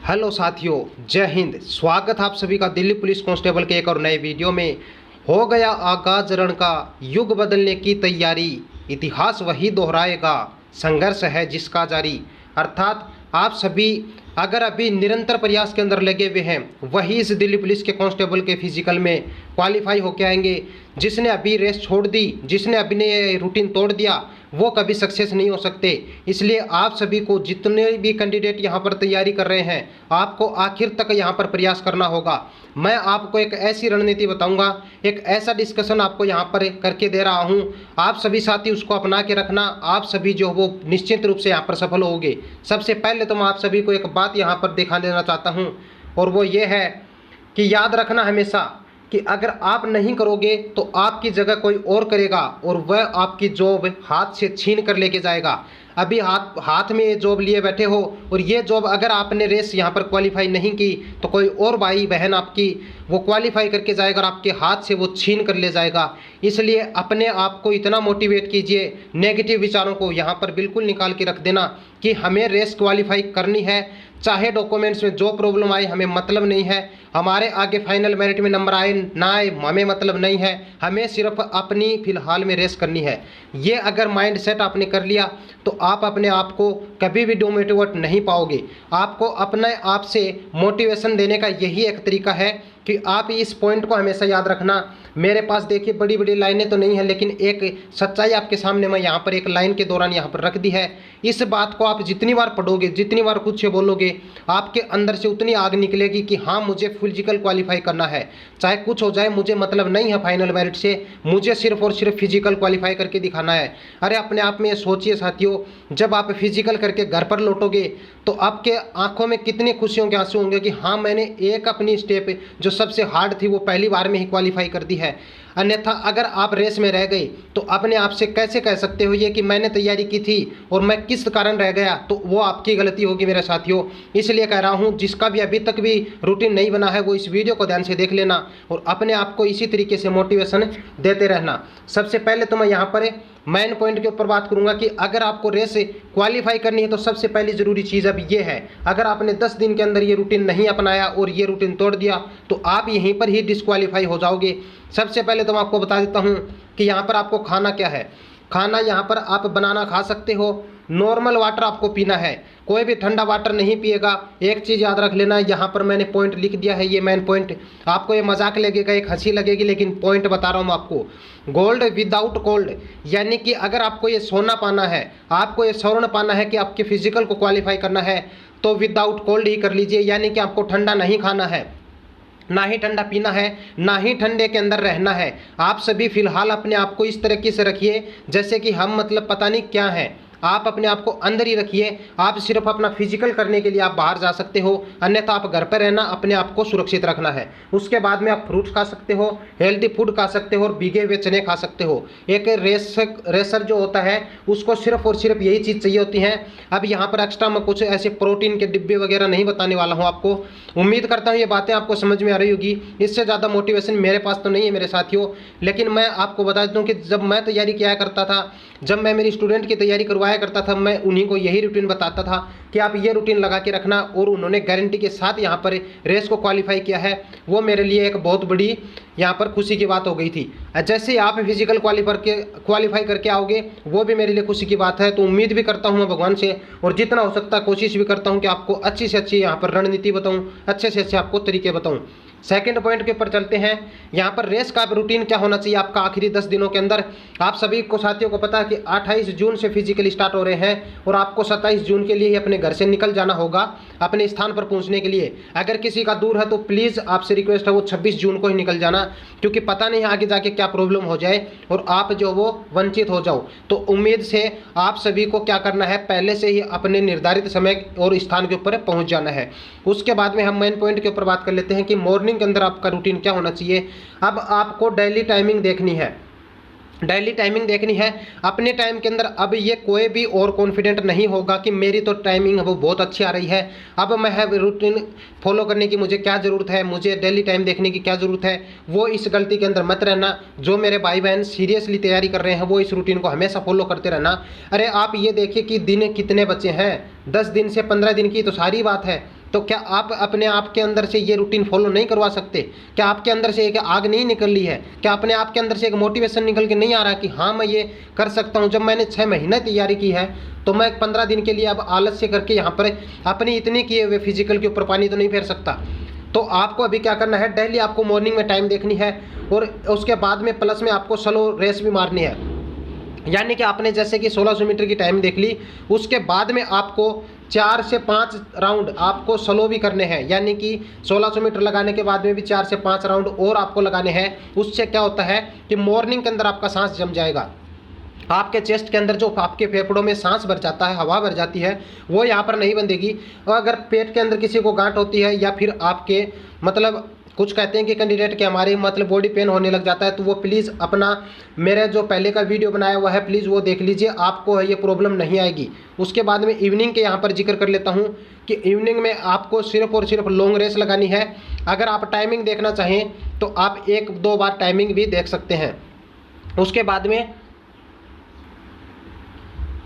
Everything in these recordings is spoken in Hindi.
हेलो साथियों, जय हिंद। स्वागत आप सभी का दिल्ली पुलिस कांस्टेबल के एक और नए वीडियो में। हो गया आगाज रण का, युग बदलने की तैयारी, इतिहास वही दोहराएगा, संघर्ष है जिसका जारी। अर्थात आप सभी अगर अभी निरंतर प्रयास के अंदर लगे हुए हैं, वही इस दिल्ली पुलिस के कांस्टेबल के फिजिकल में क्वालिफाई होके आएंगे। जिसने अभी रेस छोड़ दी, जिसने अभी ने रूटीन तोड़ दिया, वो कभी सक्सेस नहीं हो सकते। इसलिए आप सभी को, जितने भी कैंडिडेट यहाँ पर तैयारी कर रहे हैं, आपको आखिर तक यहाँ पर प्रयास करना होगा। मैं आपको एक ऐसी रणनीति बताऊंगा, एक ऐसा डिस्कशन आपको यहाँ पर करके दे रहा हूँ। आप सभी साथी उसको अपना के रखना। आप सभी जो वो निश्चित रूप से यहाँ पर सफल होंगे। सबसे पहले तो मैं आप सभी को एक बात यहाँ पर दिखा देना चाहता हूँ, और वो ये है कि याद रखना हमेशा कि अगर आप नहीं करोगे तो आपकी जगह कोई और करेगा, और वह आपकी जॉब हाथ से छीन कर लेके जाएगा। अभी हाथ में ये जॉब लिए बैठे हो, और ये जॉब अगर आपने रेस यहाँ पर क्वालिफाई नहीं की तो कोई और भाई बहन आपकी वो क्वालिफाई करके जाएगा और आपके हाथ से वो छीन कर ले जाएगा। इसलिए अपने आप को इतना मोटिवेट कीजिए, नेगेटिव विचारों को यहाँ पर बिल्कुल निकाल के रख देना कि हमें रेस क्वालिफाई करनी है। चाहे डॉक्यूमेंट्स में जो प्रॉब्लम आए, हमें मतलब नहीं है। हमारे आगे फाइनल मेरिट में नंबर आए ना आए, हमें मतलब नहीं है। हमें सिर्फ अपनी फिलहाल में रेस करनी है। ये अगर माइंड सेट आपने कर लिया तो आप अपने आप को कभी भी डिमोटिवेट नहीं पाओगे। आपको अपने आप से मोटिवेशन देने का यही एक तरीका है कि आप इस पॉइंट को हमेशा याद रखना। मेरे पास देखिए बड़ी बड़ी लाइनें तो नहीं है, लेकिन एक सच्चाई आपके सामने मैं यहाँ पर एक लाइन के दौरान यहाँ पर रख दी है। इस बात को आप जितनी बार पढ़ोगे, जितनी बार खुद से बोलोगे, आपके अंदर से उतनी आग निकलेगी कि हाँ, मुझे फिजिकल क्वालिफाई करना है। चाहे कुछ हो जाए, मुझे मतलब नहीं है फाइनल मेरिट से, मुझे सिर्फ और सिर्फ फिजिकल क्वालिफाई करके दिखाना है। अरे अपने आप में सोचिए साथियों, जब आप फिजिकल करके घर पर लौटोगे तो आपके आंखों में कितनी खुशियों के आंसू होंगे कि हाँ, मैंने एक अपनी स्टेप जो सबसे हार्ड थी वो पहली बार में ही क्वालिफाई कर दी है। अन्यथा अगर आप रेस में रह गए तो अपने आप से कैसे कह सकते हो ये कि मैंने तैयारी की थी और मैं किस कारण रह गया, तो वो आपकी गलती होगी मेरे साथियों। इसलिए कह रहा हूँ, जिसका भी अभी तक भी रूटीन नहीं बना है वो इस वीडियो को ध्यान से देख लेना और अपने आप को इसी तरीके से मोटिवेशन देते रहना। सबसे पहले तो मैं यहाँ पर मेन पॉइंट के ऊपर बात करूंगा कि अगर आपको रेस क्वालिफाई करनी है तो सबसे पहली ज़रूरी चीज़ अब ये है, अगर आपने 10 दिन के अंदर ये रूटीन नहीं अपनाया और ये रूटीन तोड़ दिया तो आप यहीं पर ही डिस्क्वालीफाई हो जाओगे। सबसे पहले तो मैं आपको बता देता हूँ कि यहाँ पर आपको खाना क्या है। खाना यहाँ पर आप बनाना खा सकते हो, नॉर्मल वाटर आपको पीना है, कोई भी ठंडा वाटर नहीं पिएगा। एक चीज़ याद रख लेना, यहाँ पर मैंने पॉइंट लिख दिया है, ये मेन पॉइंट। आपको ये मजाक लगेगा, एक हंसी लगेगी, लेकिन पॉइंट बता रहा हूँ मैं आपको। गोल्ड विदाउट कोल्ड, यानी कि अगर आपको ये सोना पाना है, आपको ये स्वर्ण पाना है कि आपके फिजिकल को क्वालिफाई करना है, तो विदाउट कोल्ड ही कर लीजिए। यानी कि आपको ठंडा नहीं खाना है, ना ही ठंडा पीना है, ना ही ठंडे के अंदर रहना है। आप सभी फिलहाल अपने आप को इस तरीके से रखिए जैसे कि हम मतलब पता नहीं क्या है। आप अपने आप को अंदर ही रखिए। आप सिर्फ अपना फिजिकल करने के लिए आप बाहर जा सकते हो, अन्यथा आप घर पर रहना, अपने आप को सुरक्षित रखना है। उसके बाद में आप फ्रूट्स खा सकते हो, हेल्दी फूड खा सकते हो और भीगे हुए चने खा सकते हो। एक रेसर जो होता है उसको सिर्फ और सिर्फ यही चीज़ चाहिए होती है। अब यहाँ पर एक्स्ट्रा मैं कुछ ऐसे प्रोटीन के डिब्बे वगैरह नहीं बताने वाला हूँ आपको। उम्मीद करता हूँ ये बातें आपको समझ में आ रही होगी। इससे ज़्यादा मोटिवेशन मेरे पास तो नहीं है मेरे साथियों, लेकिन मैं आपको बता देता हूँ कि जब मैं तैयारी किया करता था, जब मैं मेरी स्टूडेंट की तैयारी करवाया करता था, मैं उन्हीं को यही रूटीन बताता था कि आप ये रूटीन लगा के रखना, और उन्होंने गारंटी के साथ यहाँ पर रेस को क्वालिफाई किया है। वो मेरे लिए एक बहुत बड़ी यहाँ पर खुशी की बात हो गई थी। जैसे ही आप फिजिकल क्वालिफाई करके आओगे, वो भी मेरे लिए खुशी की बात है। तो उम्मीद भी करता हूँ मैं भगवान से, और जितना हो सकता है कोशिश भी करता हूँ कि आपको अच्छी से अच्छी यहाँ पर रणनीति बताऊँ, अच्छे से अच्छे आपको तरीके बताऊँ। सेकंड पॉइंट के ऊपर चलते हैं। यहाँ पर रेस का रूटीन क्या होना चाहिए आपका आखिरी 10 दिनों के अंदर। आप सभी को साथियों को पता है कि 28 जून से फिजिकली स्टार्ट हो रहे हैं, और आपको 27 जून के लिए ही अपने घर से निकल जाना होगा अपने स्थान पर पहुंचने के लिए। अगर किसी का दूर है तो प्लीज़ आपसे रिक्वेस्ट है वो 26 जून को ही निकल जाना, क्योंकि पता नहीं आगे जाके क्या प्रॉब्लम हो जाए और आप जो वो वंचित हो जाओ। तो उम्मीद से आप सभी को क्या करना है, पहले से ही अपने निर्धारित समय और स्थान के ऊपर पहुँच जाना है। उसके बाद में हम मेन पॉइंट के ऊपर बात कर लेते हैं कि मॉर्निंग के अंदर आपका रूटीन क्या होना चाहिए। अब आपको डेली टाइमिंग देखनी है, डेली टाइमिंग देखनी है अपने टाइम के अंदर। अब ये कोई भी और कॉन्फिडेंट नहीं होगा कि मेरी तो टाइमिंग वो बहुत अच्छी आ रही है, अब मैं है रूटीन फॉलो करने की मुझे क्या ज़रूरत है, मुझे डेली टाइम देखने की क्या ज़रूरत है। वो इस गलती के अंदर मत रहना। जो मेरे भाई बहन सीरियसली तैयारी कर रहे हैं वो इस रूटीन को हमेशा फॉलो करते रहना। अरे आप ये देखिए कि दिन कितने बचे हैं, 10 दिन से 15 दिन की तो सारी बात है। तो क्या आप अपने आप के अंदर से ये रूटीन फॉलो नहीं करवा सकते? क्या आपके अंदर से एक आग नहीं निकल रही है? क्या अपने आप के अंदर से एक मोटिवेशन निकल के नहीं आ रहा कि हाँ मैं ये कर सकता हूँ? जब मैंने 6 महीने तैयारी की है तो मैं 15 दिन के लिए अब आलस्य करके यहाँ पर अपनी इतनी किए हुए फिजिकल के ऊपर पानी तो नहीं फेर सकता। तो आपको अभी क्या करना है, डेली आपको मॉर्निंग में टाइम देखनी है और उसके बाद में प्लस में आपको स्लो रेस भी मारनी है। यानी कि आपने जैसे कि 1600 मीटर की टाइम देख ली, उसके बाद में आपको 4 से 5 राउंड आपको स्लो भी करने हैं। यानी कि 1600 मीटर लगाने के बाद में भी 4 से 5 राउंड और आपको लगाने हैं। उससे क्या होता है कि मॉर्निंग के अंदर आपका सांस जम जाएगा, आपके चेस्ट के अंदर जो आपके फेफड़ों में सांस भर जाता है, हवा भर जाती है, वो यहाँ पर नहीं बंधेगी। और अगर पेट के अंदर किसी को गांठ होती है या फिर आपके मतलब कुछ कहते हैं कि कैंडिडेट के हमारे मतलब बॉडी पेन होने लग जाता है, तो वो प्लीज़ अपना मेरे जो पहले का वीडियो बनाया हुआ है प्लीज़ वो देख लीजिए, आपको ये प्रॉब्लम नहीं आएगी। उसके बाद में इवनिंग के यहाँ पर जिक्र कर लेता हूँ कि इवनिंग में आपको सिर्फ और सिर्फ लॉन्ग रेस लगानी है। अगर आप टाइमिंग देखना चाहें तो आप 1-2 बार टाइमिंग भी देख सकते हैं। उसके बाद में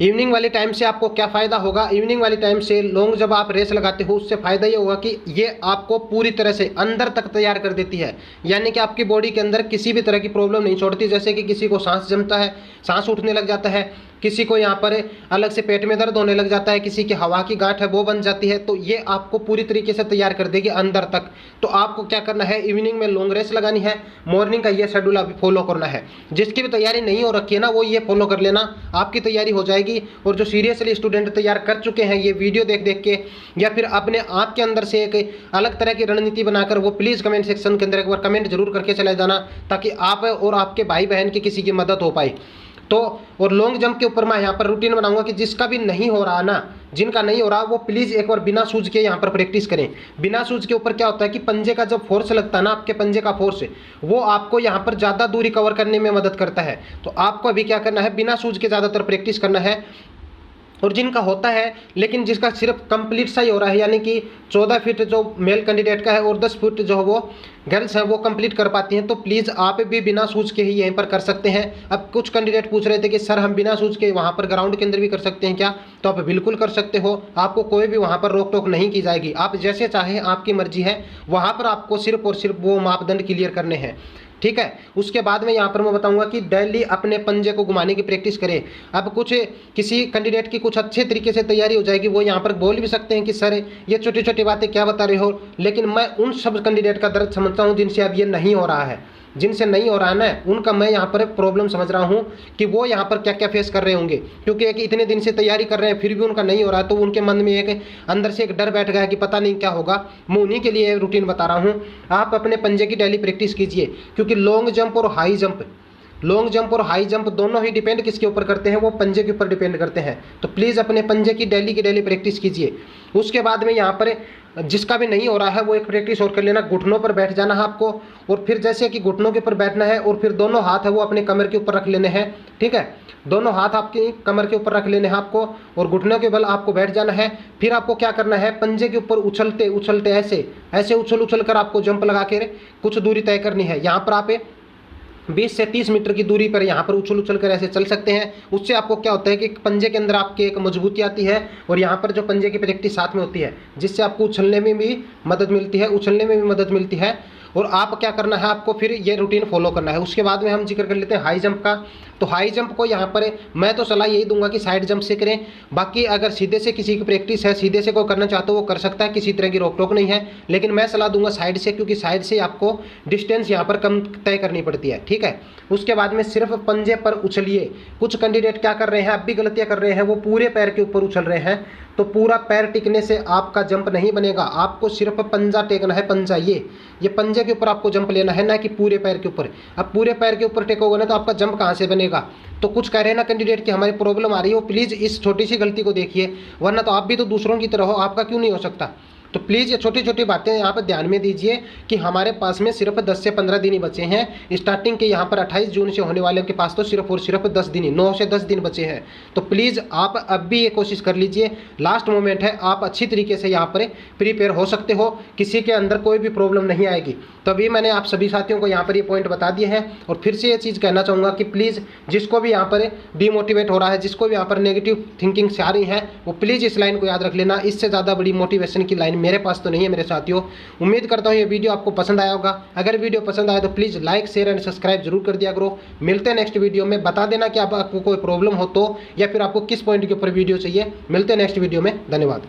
इवनिंग वाले टाइम से आपको क्या फ़ायदा होगा, इवनिंग वाले टाइम से लॉन्ग जब आप रेस लगाते हो उससे फ़ायदा ये होगा कि ये आपको पूरी तरह से अंदर तक तैयार कर देती है। यानी कि आपकी बॉडी के अंदर किसी भी तरह की प्रॉब्लम नहीं छोड़ती। जैसे कि किसी को सांस जमता है, सांस उठने लग जाता है, किसी को यहाँ पर अलग से पेट में दर्द होने लग जाता है, किसी की हवा की गांठ है वो बन जाती है, तो ये आपको पूरी तरीके से तैयार कर देगी अंदर तक। तो आपको क्या करना है, इवनिंग में लॉन्ग रेस लगानी है, मॉर्निंग का ये शेड्यूल अभी फॉलो करना है। जिसकी भी तैयारी नहीं हो रखी है ना वो ये फॉलो कर लेना, आपकी तैयारी हो जाएगी। और जो सीरियसली स्टूडेंट तैयार कर चुके हैं ये वीडियो देख देख के या फिर अपने आप के अंदर से एक अलग तरह की रणनीति बनाकर, वो प्लीज़ कमेंट सेक्शन के अंदर एक बार कमेंट जरूर करके चले जाना, ताकि आप और आपके भाई बहन की किसी की मदद हो पाए। तो और लॉन्ग जंप के ऊपर मैं यहाँ पर रूटीन बनाऊंगा कि जिसका भी नहीं हो रहा ना, जिनका नहीं हो रहा वो प्लीज़ एक बार बिना शूज के यहाँ पर प्रैक्टिस करें। बिना शूज के ऊपर क्या होता है कि पंजे का जब फोर्स लगता है ना, आपके पंजे का फोर्स वो आपको यहाँ पर ज़्यादा दूरी कवर करने में मदद करता है। तो आपको अभी क्या करना है, बिना शूज के ज़्यादातर प्रैक्टिस करना है। और जिनका होता है लेकिन जिसका सिर्फ कंप्लीट सा ही हो रहा है, यानी कि 14 फीट जो मेल कैंडिडेट का है और 10 फीट जो वो गर्ल्स हैं वो कंप्लीट कर पाती हैं, तो प्लीज़ आप भी बिना शूज के ही यहीं पर कर सकते हैं। अब कुछ कैंडिडेट पूछ रहे थे कि सर हम बिना शूज के वहाँ पर ग्राउंड के अंदर भी कर सकते हैं क्या? तो आप बिल्कुल कर सकते हो, आपको कोई भी वहाँ पर रोक टोक नहीं की जाएगी। आप जैसे चाहें, आपकी मर्जी है, वहाँ पर आपको सिर्फ और सिर्फ वो मापदंड क्लियर करने हैं, ठीक है। उसके बाद में यहाँ पर मैं बताऊंगा कि डेली अपने पंजे को घुमाने की प्रैक्टिस करें। अब कुछ किसी कैंडिडेट की कुछ अच्छे तरीके से तैयारी हो जाएगी, वो यहाँ पर बोल भी सकते हैं कि सर ये छोटी छोटी बातें क्या बता रहे हो, लेकिन मैं उन सब कैंडिडेट का दर्द समझता हूँ जिनसे अब ये नहीं हो रहा है, जिनसे नहीं हो रहा है ना, उनका मैं यहाँ पर प्रॉब्लम समझ रहा हूँ कि वो यहाँ पर क्या क्या फेस कर रहे होंगे। क्योंकि एक इतने दिन से तैयारी कर रहे हैं फिर भी उनका नहीं हो रहा, तो उनके मन में एक अंदर से एक डर बैठ गया कि पता नहीं क्या होगा। मैं उन्हीं के लिए रूटीन बता रहा हूँ। आप अपने पंजे की डेली प्रैक्टिस कीजिए, क्योंकि लॉन्ग जंप और हाई जंप दोनों ही डिपेंड किसके ऊपर करते हैं, वो पंजे के ऊपर डिपेंड करते हैं। तो प्लीज़ अपने पंजे की डेली प्रैक्टिस कीजिए। उसके बाद में यहाँ पर जिसका भी नहीं हो रहा है वो एक प्रैक्टिस और कर लेना, घुटनों पर बैठ जाना है आपको, और फिर जैसे कि घुटनों के ऊपर बैठना है और फिर दोनों हाथ है वो अपने कमर के ऊपर रख लेने हैं, ठीक है। दोनों हाथ आपकी कमर के ऊपर रख लेने हैं आपको और घुटनों के बल आपको बैठ जाना है। फिर आपको क्या करना है, पंजे के ऊपर उछलते उछलते ऐसे उछल कर आपको जंप लगा के कुछ दूरी तय करनी है। यहाँ पर आप 20 से 30 मीटर की दूरी पर यहाँ पर उछल कर ऐसे चल सकते हैं। उससे आपको क्या होता है कि पंजे के अंदर आपके एक मजबूती आती है और यहाँ पर जो पंजे की प्रैक्टिस साथ में होती है, जिससे आपको उछलने में भी मदद मिलती है। और आप क्या करना है, आपको फिर ये रूटीन फॉलो करना है। उसके बाद में हम जिक्र कर लेते हैं हाई जंप का। तो हाई जंप को यहाँ पर मैं तो सलाह यही दूंगा कि साइड जंप से करें। बाकी अगर सीधे से किसी की प्रैक्टिस है, सीधे से कोई करना चाहता हो वो कर सकता है, किसी तरह की रोक टोक नहीं है। लेकिन मैं सलाह दूंगा साइड से, क्योंकि साइड से आपको डिस्टेंस यहाँ पर कम तय करनी पड़ती है, ठीक है। उसके बाद में सिर्फ पंजे पर उछलिए। कुछ कैंडिडेट क्या कर रहे हैं, अब भी गलतियाँ कर रहे हैं, वो पूरे पैर के ऊपर उछल रहे हैं। तो पूरा पैर टिकने से आपका जंप नहीं बनेगा, आपको सिर्फ पंजा टेकना है। पंजा ये पंजे के ऊपर आपको जंप लेना है, ना कि पूरे पैर के ऊपर। अब पूरे पैर के ऊपर टेकोगे ना तो आपका जंप कहाँ से बनेगा। तो कुछ कह रहे हैं ना कैंडिडेट की हमारी प्रॉब्लम आ रही है, वो प्लीज़ इस छोटी सी गलती को देखिए, वरना तो आप भी तो दूसरों की तरह हो, आपका क्यों नहीं हो सकता। तो प्लीज़ ये छोटी छोटी बातें यहाँ पर ध्यान में दीजिए कि हमारे पास में सिर्फ 10 से 15 दिन ही बचे हैं। स्टार्टिंग के यहाँ पर 28 जून से होने वाले के पास तो सिर्फ और सिर्फ 10 दिन ही, 9 से 10 दिन बचे हैं। तो प्लीज़ आप अब भी ये कोशिश कर लीजिए, लास्ट मोमेंट है, आप अच्छी तरीके से यहाँ पर प्रिपेयर हो सकते हो, किसी के अंदर कोई भी प्रॉब्लम नहीं आएगी। तभी मैंने आप सभी साथियों को यहाँ पर ये पॉइंट बता दिए हैं। और फिर से ये चीज़ कहना चाहूँगा कि प्लीज़ जिसको भी यहाँ पर डीमोटिवेट हो रहा है, जिसको भी यहाँ पर नेगेटिव थिंकिंग से आ रही है, वो प्लीज़ इस लाइन को याद रख लेना, इससे ज़्यादा बड़ी मोटिवेशन की लाइन मेरे पास तो नहीं है मेरे साथियों। उम्मीद करता हूँ ये वीडियो आपको पसंद आया होगा। अगर वीडियो पसंद आया तो please like share and subscribe जरूर कर दिया करो। मिलते हैं नेक्स्ट वीडियो में। बता देना कि आपको कोई प्रॉब्लम हो तो, या फिर आपको किस पॉइंट के ऊपर वीडियो चाहिए। मिलते हैं नेक्स्ट वीडियो में। धन्यवाद।